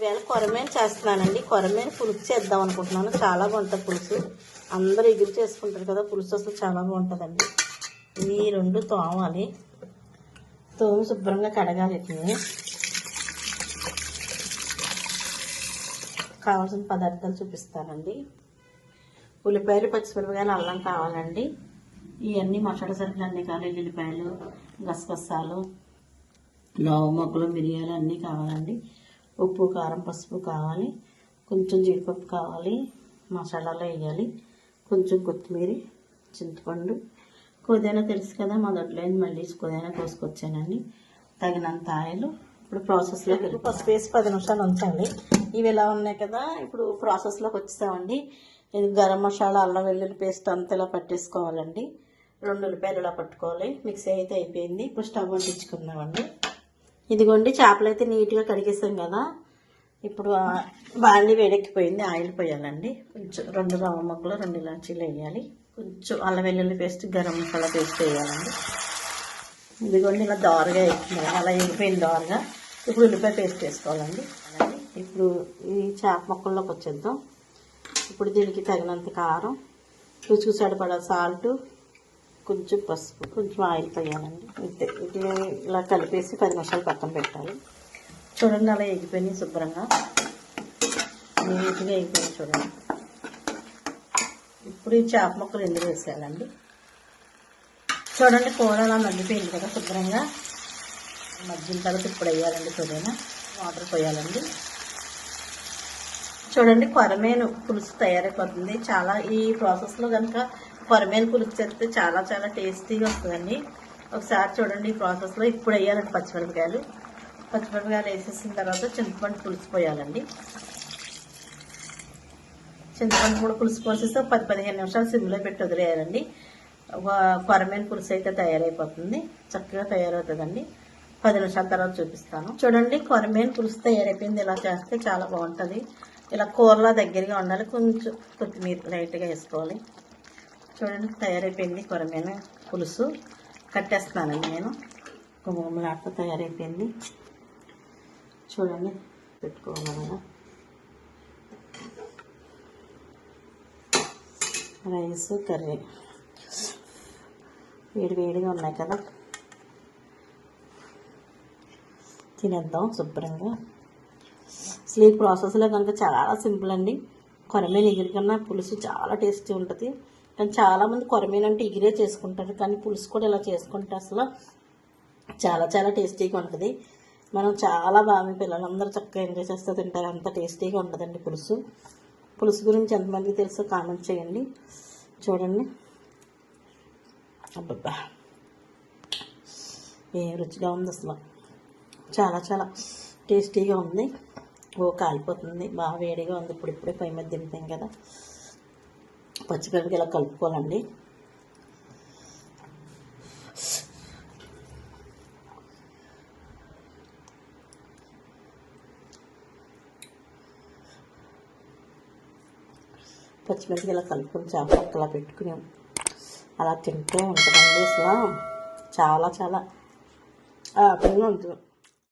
ఈవేళ కొరమేను చేస్తున్నానండి. కొరమేను పులుసు చేద్దాం అనుకుంటున్నాను. చాలా బాగుంటుంది పులుసు. అందరూ ఎగురు చేసుకుంటారు కదా, పులుసు అసలు చాలా బాగుంటుందండి. ఈ రెండు తోమాలి. తోమి శుభ్రంగా కడగాలి. వీటిని కావాల్సిన పదార్థాలు చూపిస్తానండి. ఉల్లిపాయలు, పచ్చిమిరపకాయలు, అల్లం కావాలండి. ఇవన్నీ మసాలా సరుకులు అన్నీ కావాలి. ఎల్లుల్లిపాయలు, గసగసాలు, లవంగ మొగ్గలు, మిరియాలు అన్నీ కావాలండి. ఉప్పు, కారం, పసుపు కావాలి. కొంచెం జీడిపప్పు కావాలి. మసాలాలో వేయాలి. కొంచెం కొత్తిమీర, చింతపండు, పుదీనా తెలుసు కదా, మా దొడ్లో మళ్ళీ పుదీనా కోసుకొచ్చానండి. తగినంత ఆయిల్. ఇప్పుడు ప్రాసెస్లోకి పసుపు వేసి 10 నిమిషాలు ఉంచండి. ఇవి ఇలా ఉన్నాయి కదా, ఇప్పుడు ప్రాసెస్లోకి వచ్చేసామండి. ఇది గరం మసాలా, అల్లం వెల్లుల్లి పేస్ట్ అంతా ఇలా పట్టేసుకోవాలండి. 2 ఉల్లిపాయలు ఇలా పట్టుకోవాలి. మిక్సీ అయితే అయిపోయింది. ఇప్పుడు స్టవ్ అంటించుకుందామండి. ఇదిగోండి, చేపలు అయితే నీట్గా కడిగేసాం కదా. ఇప్పుడు బాండి వేడెక్కిపోయింది. ఆయిల్ పోయాలండి. కొంచెం 2 రవ్వ మొక్కలు, 2 ఇలాచీలు వేయాలి. కొంచెం అల్లం వెల్లుల్లి పేస్ట్, గరం మసాలా పేస్ట్ వేయాలండి. ఇదిగోండి, ఇలా దోరగా వేస్తుంది. అలా వేగిపోయింది దోరగా. ఇప్పుడు ఉల్లిపాయ పేస్ట్ వేసుకోవాలండి. ఇప్పుడు ఈ చేప మొక్కల్లోకి వచ్చేద్దాం. ఇప్పుడు దీనికి తగినంత కారం, రుచికి సరిపడా సాల్ట్, కొంచెం పసుపు, కొంచెం ఆయిల్ పోయాలండి. అంతే. ఇది ఇలా కలిపేసి 10 నిమిషాలు పక్కన పెట్టాలి. చూడండి, అలా ఎగిపోయినాయి శుభ్రంగా, నీట్గా ఎగిపోయినాయి చూడండి. ఇప్పుడు ఈ చేప ముక్కలు ఎందుకు వేసేయాలండి. చూడండి, కూర అలా మగ్గిపోయింది కదా శుభ్రంగా. మగ్గిన తర్వాత ఇప్పుడు వేయాలండి. చూడండి, వాటర్ పోయాలండి. చూడండి, కొరమేను పులుసు తయారైపోతుంది. చాలా ఈ ప్రాసెస్లో కనుక కొరమేను పులుసు చేస్తే చాలా చాలా టేస్టీగా వస్తుందండి. ఒకసారి చూడండి ఈ ప్రాసెస్లో. ఇప్పుడు వేయాలండి పచ్చిమిరపకాయలు వేసేసిన తర్వాత చింతపండు పులుసు పోయాలండి. చింతపండు కూడా పులుసు పోసేస్తే 10-15 నిమిషాలు సిమ్లో పెట్టి వదిలేయాలండి. కొరమేను పులుసు అయితే తయారైపోతుంది. చక్కగా తయారవుతుందండి. 10 నిమిషాల తర్వాత చూపిస్తాను. చూడండి, కొరమేను పులుసు తయారైపోయింది. ఇలా చేస్తే చాలా బాగుంటుంది. ఇలా కూరలా దగ్గరగా ఉండాలి. కొంచెం కొత్తిమీర లైట్గా వేసుకోవాలి. చూడండి, తయారైపోయింది కొరమేను పులుసు. కట్టేస్తున్నానండి నేను. గుమ్మలాటతో తయారైపోయింది. చూడండి, పెట్టుకోవాలి. రైస్, కర్రీ వేడిగా ఉన్నాయి కదా, తినేద్దాం శుభ్రంగా. అసలు ఈ ప్రాసెస్లో కనుక చాలా సింపుల్ అండి. కొరమేను ఎగిరి కన్నా పులుసు చాలా టేస్టీ ఉంటుంది. కానీ చాలామంది కొరమేను అంటే ఎగిరే చేసుకుంటారు, కానీ పులుసు కూడా ఇలా చేసుకుంటే అసలు చాలా చాలా టేస్టీగా ఉంటుంది. మనం చాలా బాగా, మీ పిల్లలందరూ చక్కగా ఎంజాయ్ చేస్తూ తింటారు. అంత టేస్టీగా ఉంటుందండి పులుసు గురించి ఎంతమందికి తెలుసో కామెంట్ చేయండి. చూడండి, అబ్బబ్బా ఏం రుచిగా ఉంది అసలు. చాలా చాలా టేస్టీగా ఉంది. కాలిపోతుంది, బాగా వేడిగా ఉంది. ఇప్పుడే పై మీద తింటాం కదా. పచ్చిమిరపకాయలు ఇలా కలుపుకోవాలండి. పచ్చిమిరపకాయలు ఇలా కలుపుకొని చేప పక్కలా పెట్టుకుని అలా తింటూ ఉంటుందండి. అసలు చాలా చాలా హ్యాపీగా ఉంటుంది.